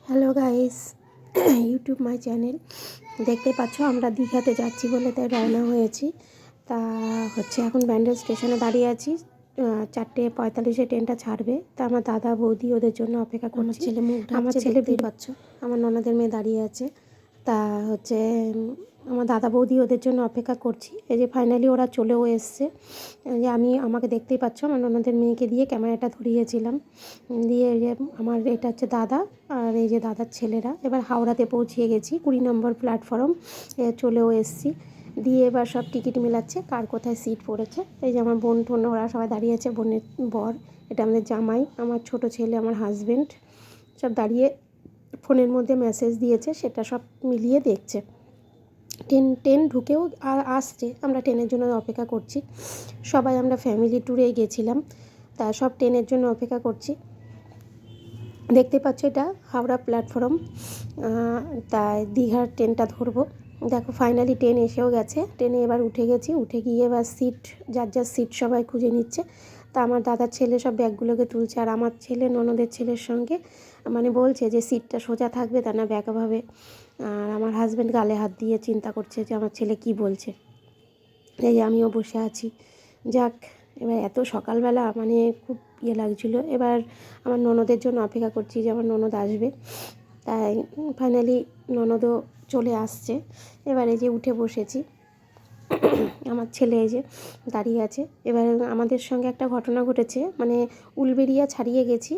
Hello guys, YouTube my channel. দেখতে পাচ্ছ আমরা দীঘাতে যাচ্ছি বলে তাই রওনা হয়েছি। তা এখন ব্যান্ডেল স্টেশনে দাঁড়িয়ে আছি। 4:45 ট্রেনটা ছাড়বে। তা আমার দাদা বৌদি ওদের জন্য অপেক্ষা করছি। আমার ছেলে দেখতেই পাচ্ছ, আমার ননদের মেয়ে দাঁড়িয়ে আছে। তা আমার দাদা বৌদি ওদের জন্য অপেক্ষা করছি। এই যে ফাইনালি ওরা চলেও এসছে। যে আমাকে দেখতেই পাচ্ছ, আমার ননদের মেয়েকে দিয়ে ক্যামেরাটা ধরিয়েছিলাম। দিয়ে এই যে আমার এটা হচ্ছে দাদা, আর এই যে দাদার ছেলেরা। এবার হাওড়াতে পৌঁছিয়ে গেছি, 20 নম্বর প্ল্যাটফর্ম চলেও এসছি। দিয়ে এবার সব টিকিট মিলাচ্ছে কার কোথায় সিট পড়েছে। এই যে আমার বোন টোন ওরা সবাই দাঁড়িয়ে আছে, বোনের বর, এটা আমাদের জামাই, আমার ছোট ছেলে, আমার হাজব্যান্ড সব দাঁড়িয়ে ফোনের মধ্যে মেসেজ দিয়েছে, সেটা সব মিলিয়ে দেখছে। ট্রেন ঢুকেও আসছে, আমরা ট্রেনের জন্য অপেক্ষা করছি। সবাই আমরা ফ্যামিলি ট্যুরে গেছিলাম, তা সব ট্রেনের জন্য অপেক্ষা করছি। দেখতে পাচ্ছ এটা হাওড়া প্ল্যাটফর্ম। তাই দীঘার ট্রেনটা ধরবো। দেখো ফাইনালি ট্রেন এসেও গেছে। ট্রেনে এবার উঠে গেছি, উঠে গিয়ে এবার সিট, যার যার সিট সবাই খুঁজে নিচ্ছে। তা আমার দাদার ছেলে সব ব্যাগগুলোকে তুলছে, আর আমার ছেলে ননদের ছেলের সঙ্গে বলছে যে সিটটা সোজা থাকবে তা না ব্যাকভাবে। আর আমার হাজব্যান্ড গালে হাত দিয়ে চিন্তা করছে যে আমার ছেলে কি বলছে। এই যে আমিও বসে আছি। যাক, এবার এত সকালবেলা খুব লাগছিলো। এবার আমার ননদের জন্য অপেক্ষা করছি যে আমার ননদ আসবে। তাই ফাইনালি ননদও চলে আসছে। এবার এই যে উঠে বসেছি, আমার ছেলে এই যে দাঁড়িয়ে আছে। এবার আমাদের সঙ্গে একটা ঘটনা ঘটেছে, উলবেড়িয়া ছাড়িয়ে গেছি,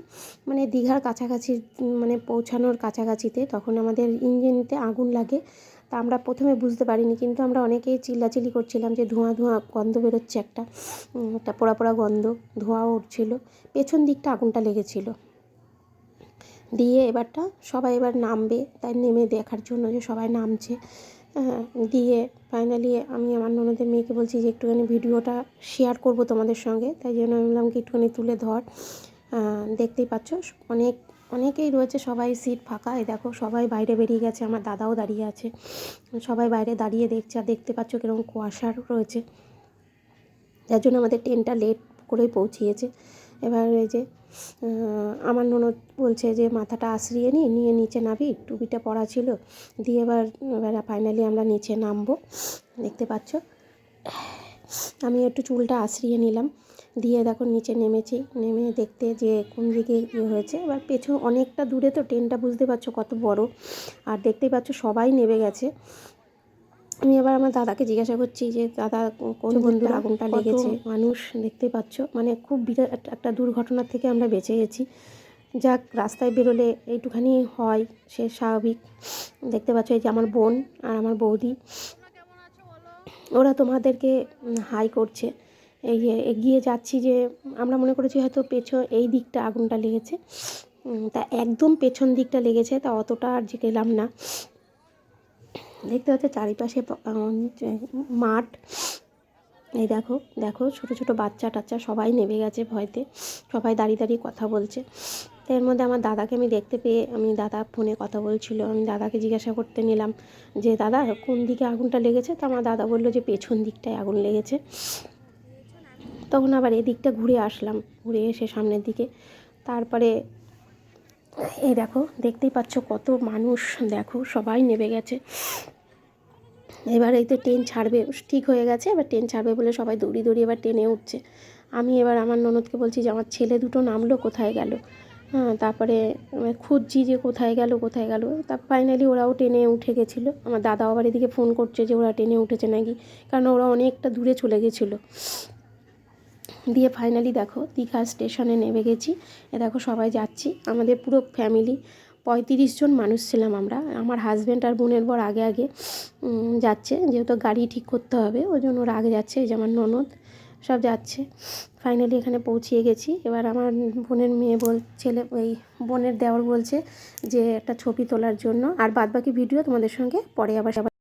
দীঘার কাছাকাছি, পৌঁছানোর কাছাকাছিতে তখন আমাদের ইঞ্জিনতে আগুন লাগে। তা আমরা প্রথমে বুঝতে পারিনি, কিন্তু আমরা অনেকেই চিল্লাচিল্লি করছিলাম যে ধোঁয়া ধোঁয়া গন্ধ বেরোচ্ছে, একটা পোড়া পোড়া গন্ধ, ধোঁয়াও উঠছিল। পেছন দিকটা আগুনটা লেগেছিল। দিয়ে সবাই এবার নামবে, তাই নেমে দেখার জন্য যে সবাই নামছে। দিয়ে ফাইনালি আমি আমার ননদের মেয়েকে বলছি যে একটুখানি ভিডিওটা শেয়ার করব তোমাদের সঙ্গে, তাই জন্য আমি বললাম কি একটুখানি তুলে ধর। দেখতেই পাচ্ছ অনেকেই রয়েছে, সবাই সিট ফাঁকা। এই দেখো সবাই বাইরে বেরিয়ে গেছে, আমার দাদাও দাঁড়িয়ে আছে। সবাই বাইরে দাঁড়িয়ে দেখছে, আর দেখতে পাচ্ছ কীরকম কুয়াশার রয়েছে, যার জন্য আমাদের ট্রেনটা লেট করেই পৌঁছিয়েছে। এবার এই যে আমার ননদ বলছে যে মাথাটা আশ্রিয়ে নিয়ে নিচে নাবি, টুপিটা পরা ছিল। দিয়ে এবার ফাইনালি আমরা নিচে নামবো। দেখতে পাচ্ছ আমি একটু চুলটা আশ্রিয়ে নিলাম। দিয়ে দেখো নিচে নেমেছি, নেমে দেখতে যে কোন দিকে হয়েছে। এবার পেছন অনেকটা দূরে তো, ট্রেনটা বুঝতে পারছো কত বড়। আর দেখতেই পাচ্ছ সবাই নেমে গেছে। আমি এবার আমার দাদাকে জিজ্ঞাসা করছি যে দাদা কোন বন্ধুর আগুনটা লেগেছে। মানুষ দেখতেই পাচ্ছ, খুব বিরাট একটা দুর্ঘটনার থেকে আমরা বেঁচে গেছি। যাক, রাস্তায় বেরোলে এইটুখানি হয়, সে স্বাভাবিক। দেখতে পাচ্ছ এই যে আমার বোন আর আমার বৌদি, ওরা তোমাদেরকে হাই করছে। এই যে এগিয়ে যাচ্ছি, যে আমরা মনে করেছি হয়তো এই দিকটা আগুনটা লেগেছে, তা একদম পেছন দিকটা লেগেছে। তা অতটা আর যে গেলাম না। দেখতে পাচ্ছ চারিপাশে মাঠ। এই দেখো দেখো ছোটো ছোটো বাচ্চা টাচ্চা সবাই নেমে গেছে ভয়তে, সবাই দাঁড়িয়ে দাঁড়িয়ে কথা বলছে। তো এর মধ্যে আমার দাদাকে আমি দেখতে পেয়ে, দাদা ফোনে কথা বলছিল, আমি দাদাকে জিজ্ঞাসা করতে নিলাম যে দাদা কোন দিকে আগুনটা লেগেছে। তো আমার দাদা বললো যে পেছন দিকটায় আগুন লেগেছে। তখন আবার এদিকটা ঘুরে আসলাম, ঘুরে এসে সামনের দিকে। তারপরে এই দেখো দেখতেই পাচ্ছ কত মানুষ, দেখো সবাই নেমে গেছে। এবার এই তো ট্রেন ছাড়বে, ঠিক হয়ে গেছে। এবার ট্রেন ছাড়বে বলে সবাই দৌড়িয়ে দৌড়িয়ে এবার ট্রেনে উঠছে। আমি এবার আমার ননদকে বলছি যে আমার ছেলে দুটো নামলো, কোথায় গেল। তারপরে খুঁজছি যে কোথায় গেল। তারপর ফাইনালি ওরাও ট্রেনে উঠে গেছিলো। আমার দাদাও আবার এদিকে ফোন করছে যে ওরা ট্রেনে উঠেছে নাকি, কারণ ওরা অনেকটা দূরে চলে গেছিলো। দিয়ে ফাইনালি দেখো দীঘা স্টেশনে নেমে গেছি। দেখো সবাই যাচ্ছি, আমাদের পুরো ফ্যামিলি 35 জন মানুষ ছিলাম আমরা। আমার হাজব্যান্ড আর বোনের বর আগে আগে যাচ্ছে, যেহেতু গাড়ি ঠিক করতে হবে, ওই জন্য ওরা আগে যাচ্ছে। এই যে আমার ননদ সব যাচ্ছে। ফাইনালি এখানে পৌঁছিয়ে গেছি। এবার আমার বোনের মেয়ে ওই বোনের দেওর বলছে যে একটা ছবি তোলার জন্য, আর বাদবাকি ভিডিও তোমাদের সঙ্গে পরে আবার